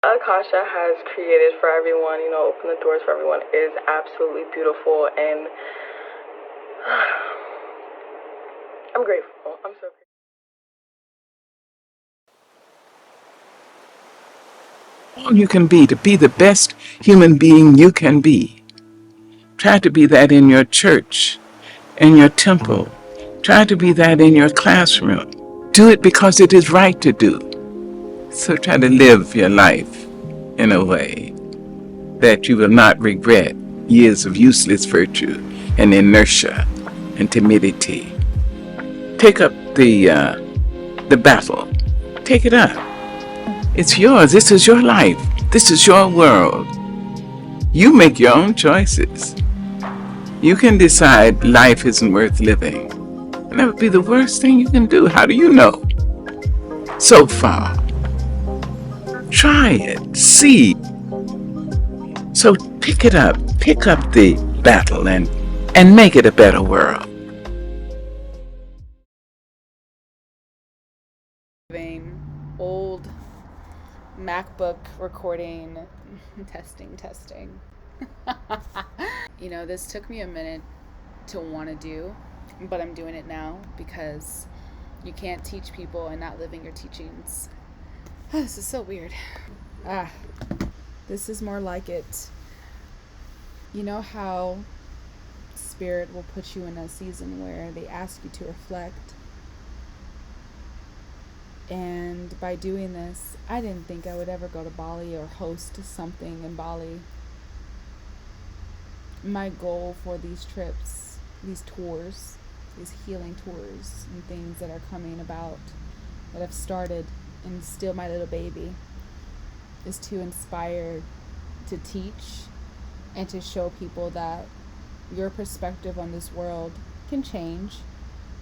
Akasha has created for everyone, open the doors for everyone, is absolutely beautiful, and I'm grateful. I'm so grateful. All you can be to be the best human being you can be. Try to be that in your church, in your temple. Try to be that in your classroom. Do it because it is right to do. So try to live your life in a way that you will not regret years of useless virtue and inertia and timidity. Take up the battle. Take it up. It's yours. This is your life. This is your world. You make your own choices. You can decide life isn't worth living. And that would be the worst thing you can do. How do you know? So far. Try it. See. So pick it up. Pick up the battle and make it a better world. Old MacBook recording. testing. This took me a minute to want to do, but I'm doing it now because you can't teach people and not living your teachings. This is so weird. This is more like it. You know how Spirit will put you in a season where they ask you to reflect? And by doing this, I didn't think I would ever go to Bali or host something in Bali. My goal for these trips, these tours, these healing tours and things that are coming about, that have started and still my little baby, is to inspire, to teach, and to show people that your perspective on this world can change,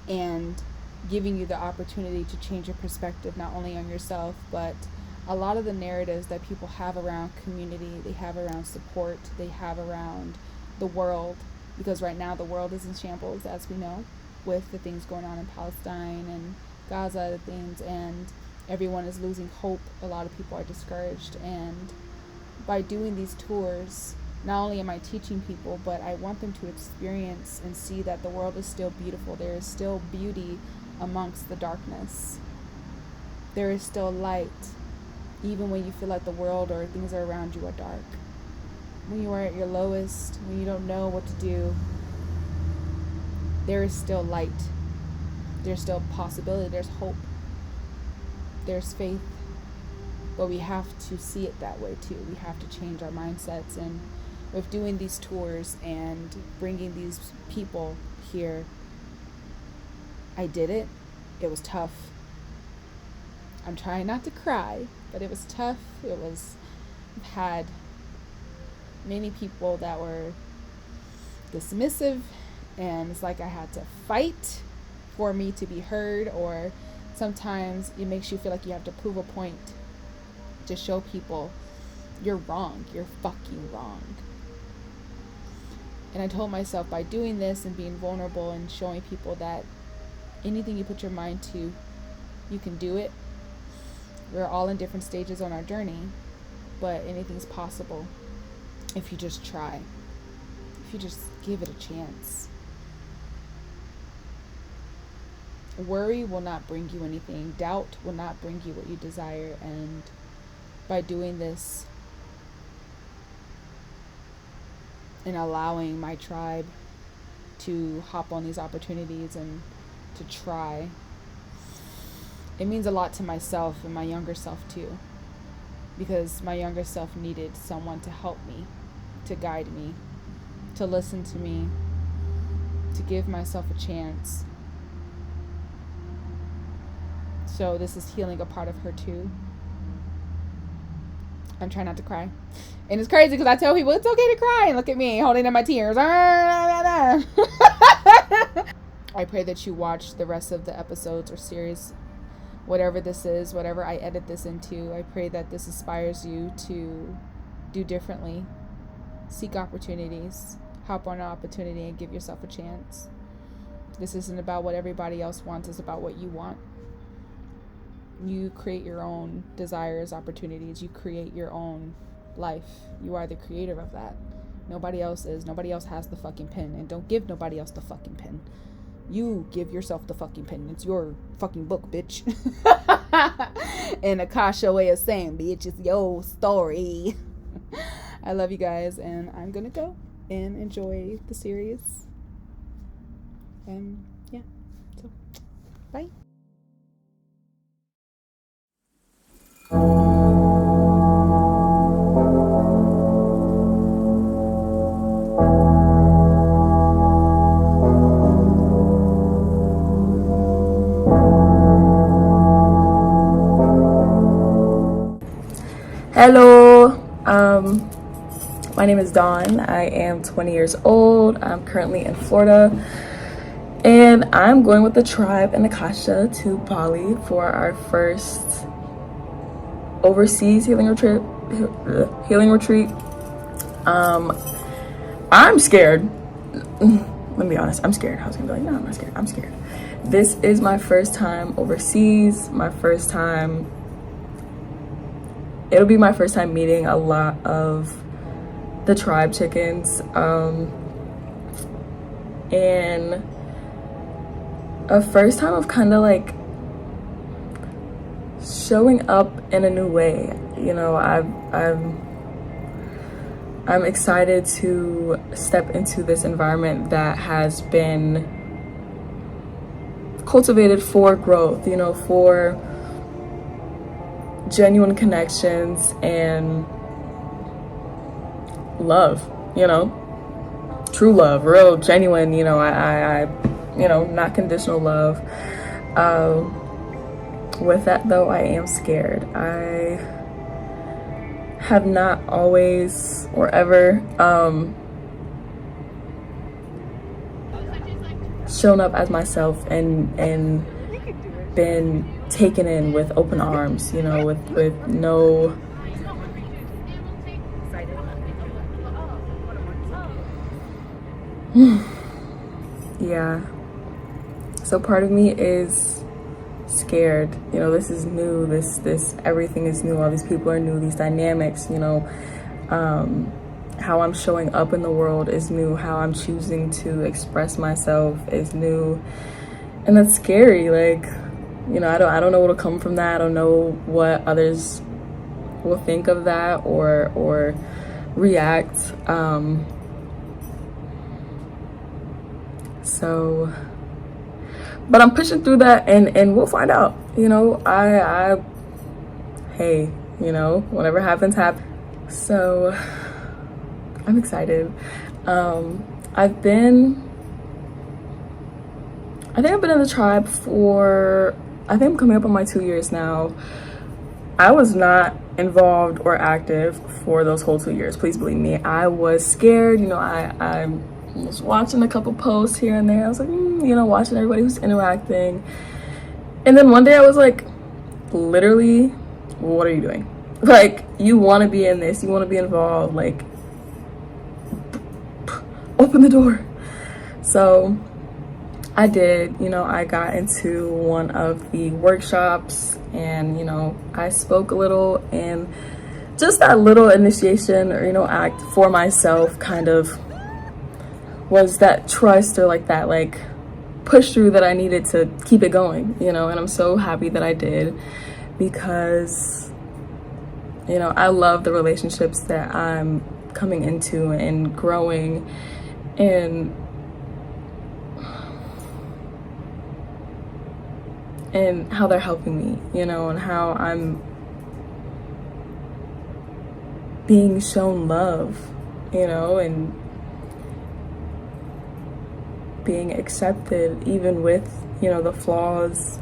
and giving you the opportunity to change your perspective not only on yourself, but a lot of the narratives that people have around community, they have around support, they have around the world, because right now the world is in shambles, as we know, with the things going on in Palestine and Gaza, the things, and everyone is losing hope. A lot of people are discouraged, and by doing these tours, not only am I teaching people, but I want them to experience and see that the world is still beautiful. There is still beauty amongst the darkness. There is still light, even when you feel like the world or things are around you are dark. When you are at your lowest, when you don't know what to do, there is still light. There's still possibility. There's hope. There's faith. But we have to see it that way too. We have to change our mindsets. And with doing these tours and bringing these people here, I did it. It was tough. I'm trying not to cry, but it was tough. I've had many people that were dismissive, and it's like I had to fight for me to be heard, or sometimes it makes you feel like you have to prove a point to show people you're wrong, you're fucking wrong. And I told myself, by doing this and being vulnerable and showing people that anything you put your mind to, you can do it. We're all in different stages on our journey, but anything's possible if you just try, if you just give it a chance. Worry will not bring you anything. Doubt will not bring you what you desire. And by doing this and allowing my tribe to hop on these opportunities and to try, it means a lot to myself and my younger self too, because my younger self needed someone to help me, to guide me, to listen to me, to give myself a chance. So this is healing a part of her too. I'm trying not to cry. And it's crazy because I tell people it's okay to cry, and look at me holding in my tears. I pray that you watch the rest of the episodes or series, whatever this is, whatever I edit this into. I pray that this inspires you to do differently, seek opportunities, hop on an opportunity and give yourself a chance. This isn't about what everybody else wants, it's about what you want. You create your own desires, opportunities. You create your own life. You are the creator of that. Nobody else is. Nobody else has the fucking pen. And don't give nobody else the fucking pen. You give yourself the fucking pen. It's your fucking book, bitch. And AKASHA way of saying, bitch, it's your story. I love you guys, and I'm gonna go and enjoy the series. And yeah, so bye. Hello, my name is Dawn. I am 20 years old. I'm currently in Florida, and I'm going with the tribe and AKASHA to Bali for our first overseas healing retreat. I'm scared. Let me be honest, I'm scared. I was gonna be like, no, I'm not scared. I'm scared. This is my first time overseas, it'll be my first time meeting a lot of the tribe chickens, and a first time of kind of like showing up in a new way. You know, I'm excited to step into this environment that has been cultivated for growth, you know, for genuine connections and love, you know, true love, real genuine, you know, I you know, not conditional love. With that though, I am scared. I have not always or ever shown up as myself and been taken in with open arms, you know, with no yeah. So part of me is scared. You know, this is new. This everything is new. All these people are new. These dynamics, you know, how I'm showing up in the world is new. How I'm choosing to express myself is new, and that's scary. Like, you know, I don't know what'll come from that. I don't know what others will think of that or react. So, but I'm pushing through that, and we'll find out. You know, hey, you know, whatever happens, happens. So I'm excited. I think I've been in the tribe for, I think I'm coming up on my 2 years now. I was not involved or active for those whole 2 years. Please believe me. I was scared. You know, I was watching a couple posts here and there. I was like, you know, watching everybody who's interacting. And then one day I was like, literally, what are you doing? Like, you want to be in this. You want to be involved. Like, open the door. So I did. You know, I got into one of the workshops and, you know, I spoke a little, and just that little initiation or, you know, act for myself kind of was that trust, or like that like push through that I needed to keep it going, you know. And I'm so happy that I did, because, you know, I love the relationships that I'm coming into and growing, and how they're helping me, you know, and how I'm being shown love, you know, and being accepted even with, you know, the flaws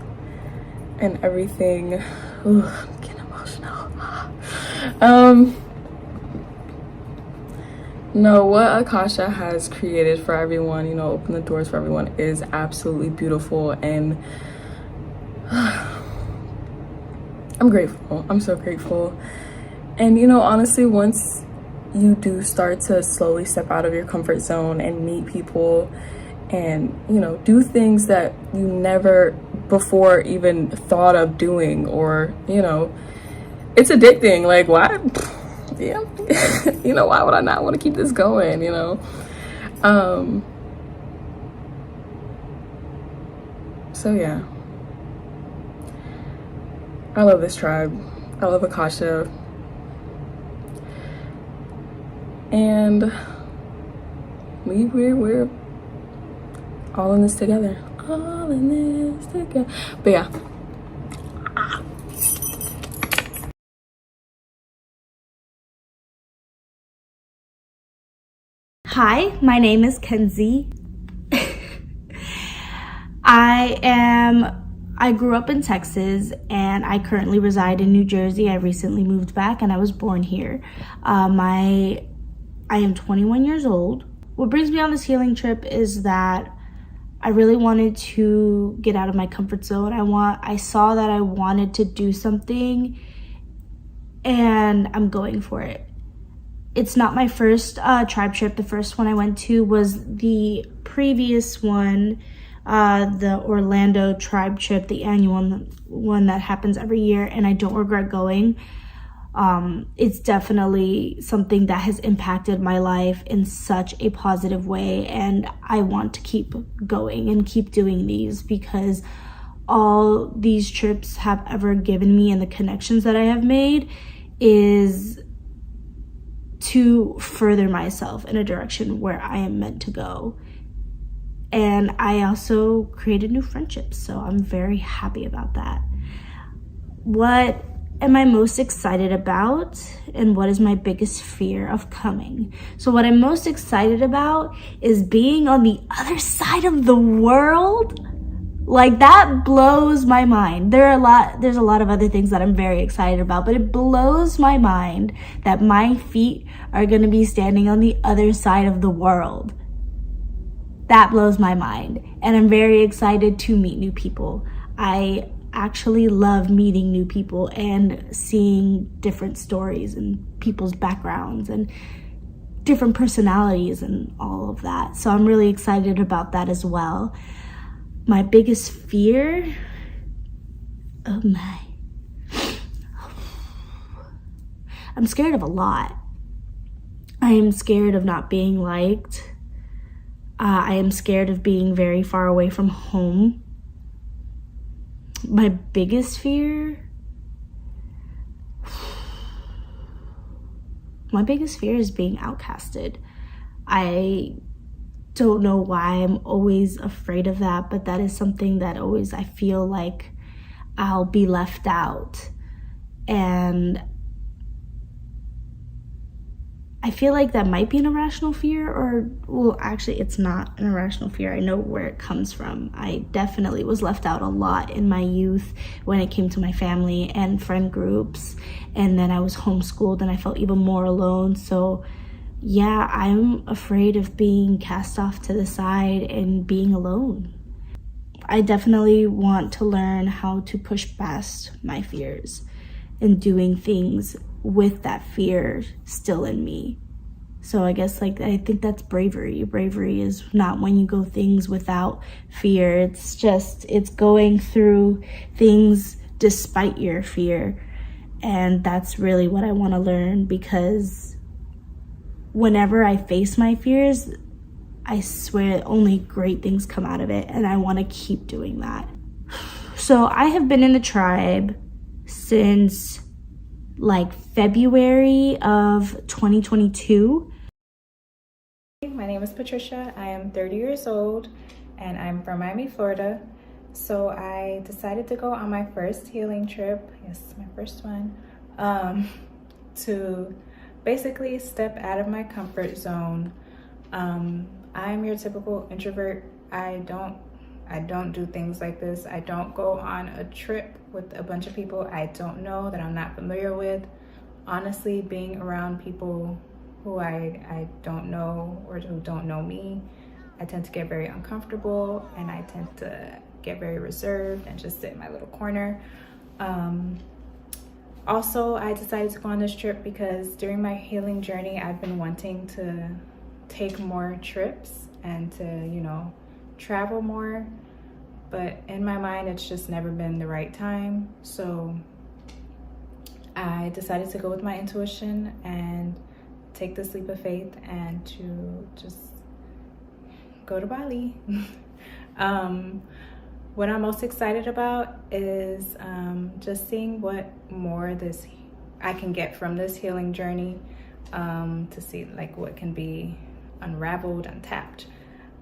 and everything. Ooh, I'm getting emotional. No, what AKASHA has created for everyone, you know, open the doors for everyone, is absolutely beautiful, and I'm grateful. I'm so grateful. And, you know, honestly, once you do start to slowly step out of your comfort zone and meet people and, you know, do things that you never before even thought of doing, or, you know, it's addicting. Like, why? Yeah, you know, why would I not want to keep this going, you know? So yeah, I love this tribe. I love Akasha. And we're all in this together. All in this together. But yeah. Hi, my name is Kenzie. I grew up in Texas and I currently reside in New Jersey. I recently moved back and I was born here. I am 21 years old. What brings me on this healing trip is that I really wanted to get out of my comfort zone. I saw that I wanted to do something and I'm going for it. It's not my first tribe trip. The first one I went to was the previous one, the Orlando tribe trip, the annual one that happens every year, and I don't regret going. It's definitely something that has impacted my life in such a positive way, and I want to keep going and keep doing these because all these trips have ever given me and the connections that I have made is to further myself in a direction where I am meant to go. And I also created new friendships, so I'm very happy about that. What am I most excited about, and what is my biggest fear of coming? So what I'm most excited about is being on the other side of the world. Like, that blows my mind. There's a lot of other things that I'm very excited about, but it blows my mind that my feet are going to be standing on the other side of the world. That blows my mind. And I'm very excited to meet new people. I actually love meeting new people and seeing different stories and people's backgrounds and different personalities and all of that. So I'm really excited about that as well. My biggest fear, oh my, I'm scared of a lot. I am scared of not being liked. I am scared of being very far away from home. My biggest fear is being outcasted. I don't know why I'm always afraid of that, but that is something that always I feel like I'll be left out. And I feel like that might be an irrational fear, or, well, actually it's not an irrational fear. I know where it comes from. I definitely was left out a lot in my youth when it came to my family and friend groups, and then I was homeschooled and I felt even more alone. So yeah, I'm afraid of being cast off to the side and being alone. I definitely want to learn how to push past my fears and doing things with that fear still in me. So I guess, like, I think that's bravery. Bravery is not when you go things without fear. It's just, it's going through things despite your fear. And that's really what I want to learn, because whenever I face my fears, I swear only great things come out of it, and I want to keep doing that. So I have been in the tribe since like February of 2022. My name is Patricia. I am 30 years old and I'm from Miami, Florida. So I decided to go on my first healing trip, yes, my first one, to basically step out of my comfort zone. I'm your typical introvert. I don't do things like this. I don't go on a trip with a bunch of people I don't know, that I'm not familiar with. Honestly, being around people who I don't know or who don't know me, I tend to get very uncomfortable, and I tend to get very reserved and just sit in my little corner. Also, I decided to go on this trip because during my healing journey, I've been wanting to take more trips and to, you know, travel more. but in my mind, it's just never been the right time. So I decided to go with my intuition and take this leap of faith and to just go to Bali. What I'm most excited about is just seeing what more I can get from this healing journey, to see like what can be unraveled, untapped.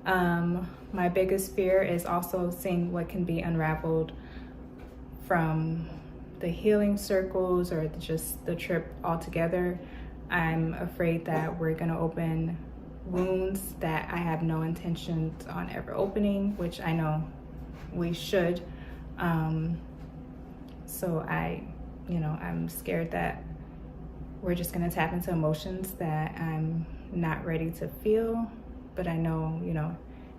My biggest fear is also seeing what can be unraveled from the healing circles or just the trip altogether. I'm afraid that we're gonna open wounds that I have no intentions on ever opening, which I know we should. So I'm scared that we're just gonna tap into emotions that I'm not ready to feel, but I know,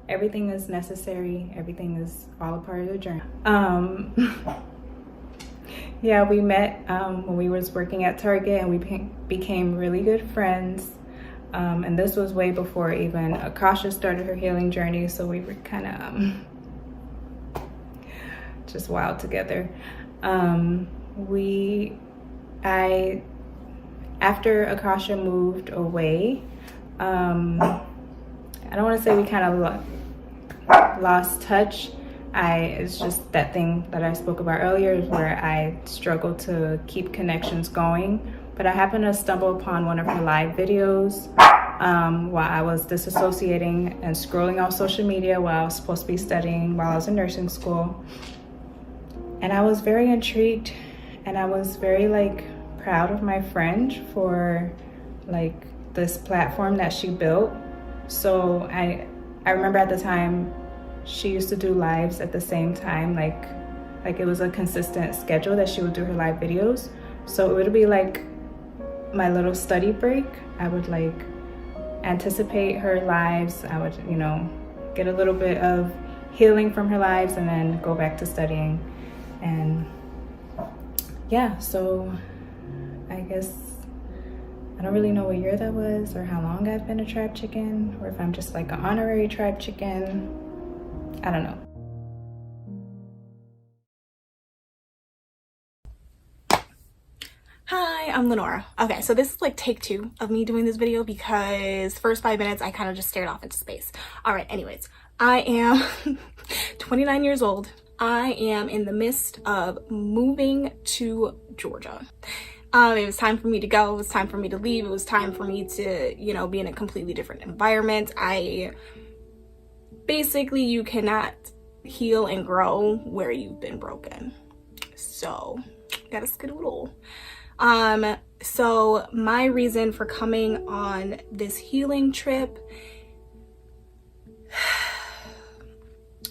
everything is necessary. Everything is all a part of the journey. Yeah, we met when we was working at Target, and we became really good friends. And this was way before even AKASHA started her healing journey, so we were kind of just wild together. After AKASHA moved away, I don't want to say we kind of lost touch. It's just that thing that I spoke about earlier, where I struggle to keep connections going. But I happened to stumble upon one of her live videos while I was disassociating and scrolling on social media while I was supposed to be studying while I was in nursing school. And I was very intrigued, and I was very proud of my friend for this platform that she built. So I remember at the time she used to do lives at the same time, like it was a consistent schedule that she would do her live videos. So it would be like my little study break. I would anticipate her lives. I would, get a little bit of healing from her lives and then go back to studying. And yeah, so I guess I don't really know what year that was or how long I've been a tribe chicken, or if I'm just an honorary tribe chicken. I don't know. Hi, I'm Lenora. Okay, so this is take 2 of me doing this video because first 5 minutes I kind of just stared off into space. All right, anyways, I am 29 years old. I am in the midst of moving to Georgia. It was time for me to go. It was time for me to leave. It was time for me to, be in a completely different environment. Basically, you cannot heal and grow where you've been broken. So, gotta skedoodle. So my reason for coming on this healing trip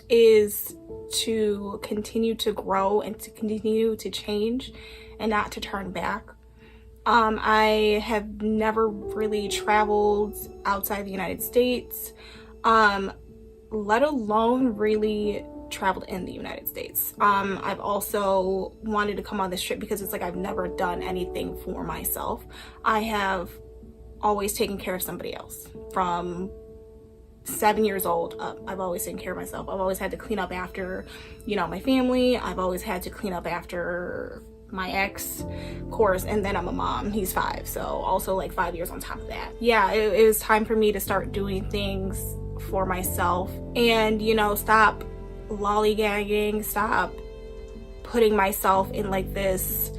is to continue to grow and to continue to change and not to turn back. I have never really traveled outside the United States, let alone really traveled in the United States. I've also wanted to come on this trip because it's I've never done anything for myself. I have always taken care of somebody else. From 7 years old up, I've always taken care of myself. I've always had to clean up after, my family. I've always had to clean up after my ex, of course, and then I'm a mom. He's 5, so also 5 years on top of that. Yeah, it was time for me to start doing things for myself and, stop lollygagging, stop putting myself in this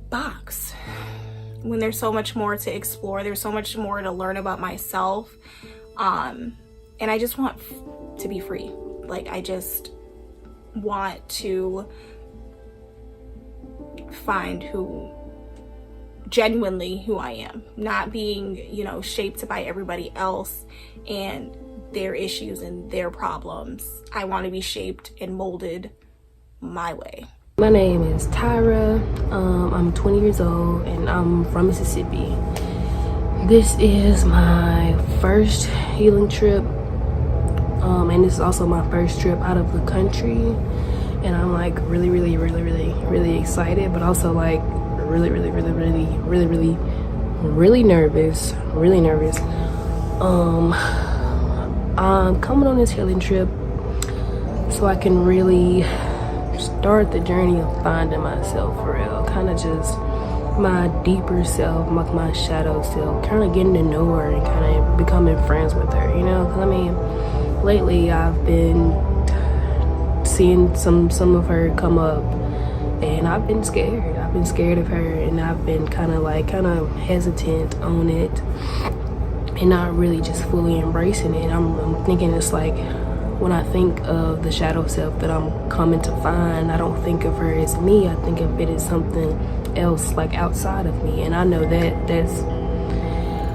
box when there's so much more to explore. There's so much more to learn about myself, and I just want to be free. I just want to find genuinely who I am, not being shaped by everybody else and their issues and their problems. I want to be shaped and molded my way. My name is Tyra. I'm 20 years old and I'm from Mississippi. This is my first healing trip, and this is also my first trip out of the country, and I'm really excited, but also really nervous. I'm coming on this healing trip so I can really start the journey of finding myself for real. Kind of just my deeper self, like my shadow self, kind of getting to know her and kind of becoming friends with her, you know? 'Cause I mean, lately I've been seeing some of her come up, and I've been scared. I've been scared of her, and I've been kind of hesitant on it, and not really just fully embracing it. I'm thinking it's like, when I think of the shadow self that I'm coming to find, I don't think of her as me. I think of it as something else, like outside of me. And I know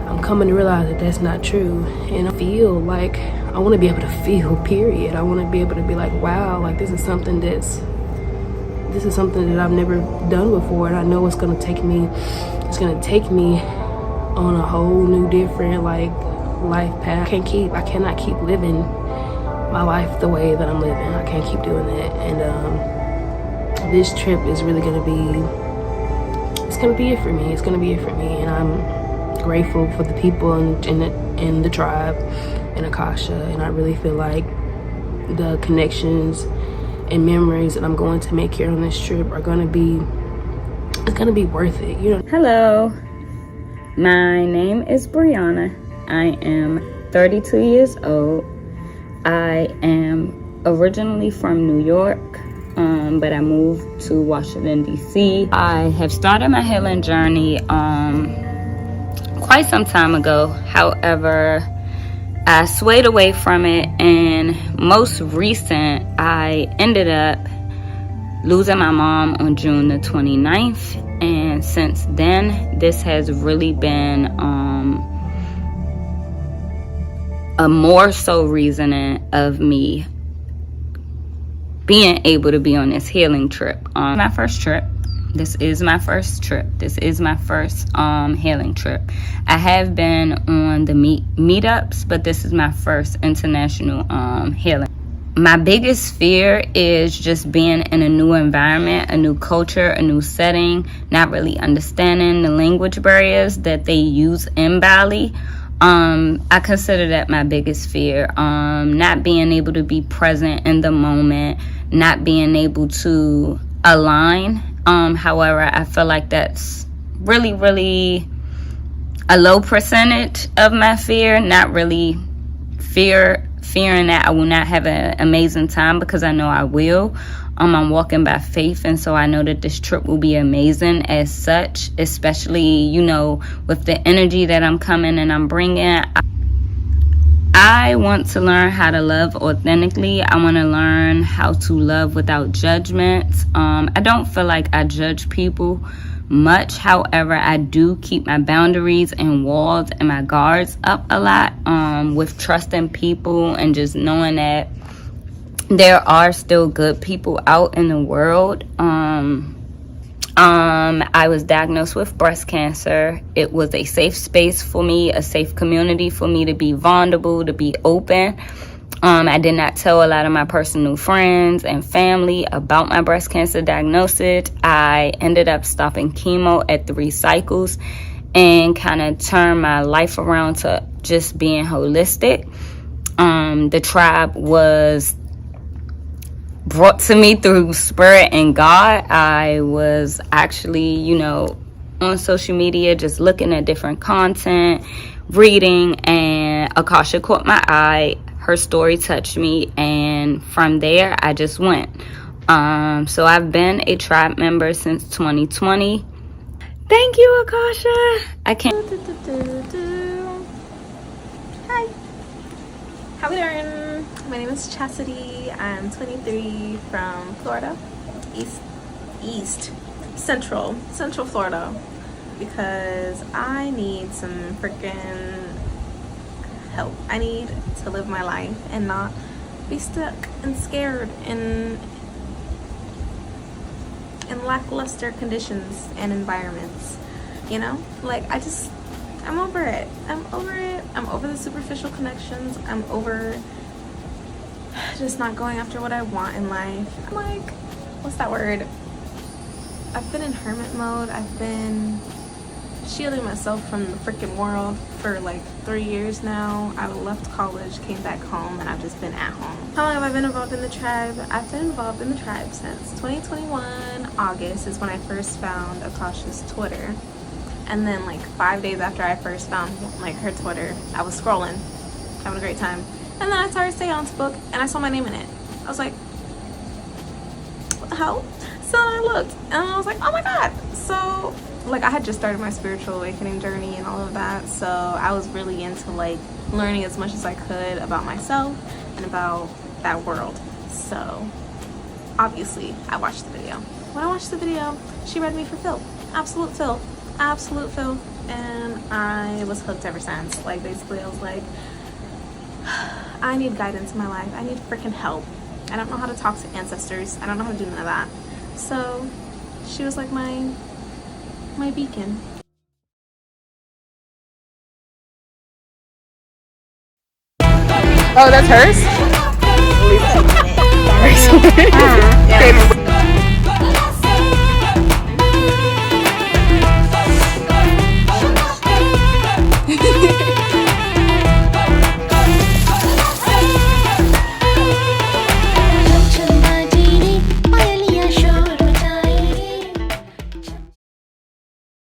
I'm coming to realize that that's not true. And I feel like I want to be able to feel, period. I want to be able to be like, wow, like this is something that I've never done before. And I know it's going to take me on a whole new different life path. I cannot keep living my life the way that I'm living. I can't keep doing that. And this trip is really gonna be it for me. It's gonna be it for me. And I'm grateful for the people in the tribe in AKASHA. And I really feel like the connections and memories that I'm going to make here on this trip are gonna be worth it, you know. Hello, my name is Brianna. I am 32 years old. I am originally from New York, but I moved to Washington, D.C. I have started my healing journey quite some time ago. However, I swayed away from it, and most recent, I ended up losing my mom on June the 29th, and since then, this has really been a more so reasoning of me being able to be on this healing trip. My first trip. This is my first trip. This is my first healing trip. I have been on the meetups, but this is my first international healing. My biggest fear is just being in a new environment, a new culture, a new setting, not really understanding the language barriers that they use in Bali. I consider that my biggest fear. Not being able to be present in the moment, not being able to align. However, I feel like that's really, really a low percentage of my fear. Not really fearing that I will not have an amazing time, because I know I will. I'm walking by faith, and so I know that this trip will be amazing as such, especially, you know, with the energy that I'm coming and I'm bringing. I want to learn how to love authentically. I want to learn how to love without judgment. I don't feel like I judge people much. However, I do keep my boundaries and walls and my guards up a lot, with trusting people and just knowing that there are still good people out in the world. I was diagnosed with breast cancer. It was a safe space for me, a safe community for me to be vulnerable, to be open. I did not tell a lot of my personal friends and family about my breast cancer diagnosis. I ended up stopping chemo at 3 cycles and kind of turned my life around to just being holistic. The tribe was brought to me through spirit and God. I was actually, you know, on social media just looking at different content, reading, and AKASHA caught my eye. Her story touched me, and from there I just went. So I've been a tribe member since 2020. Thank you, AKASHA. I can't. Hi, how we doing? My name is Chastity. I'm 23 from Florida, Central Florida, because I need some freaking help. I need to live my life and not be stuck and scared in lackluster conditions and environments, you know? Like, I'm over it. I'm over the superficial connections. I'm over just not going after what I want in life. I'm like, what's that word? I've been in hermit mode. I've been shielding myself from the freaking world for like 3 years now. I left college, came back home, and I've just been at home. How long have I been involved in the tribe? I've been involved in the tribe since 2021 August is when I first found AKASHA's Twitter. And then like 5 days after I first found like her Twitter, I was scrolling, having a great time. And then I started Seance book and I saw my name in it. I was like, what the hell? So I looked and I was like, oh my God. So like I had just started my spiritual awakening journey and all of that. So I was really into like learning as much as I could about myself and about that world. So obviously I watched the video. When I watched the video, she read me for filth. Absolute filth. Absolute filth. And I was hooked ever since. Like basically I was like, I need guidance in my life. I need freaking help. I don't know how to talk to ancestors. I don't know how to do none of that. So she was like my beacon. Oh, that's hers? Leave it.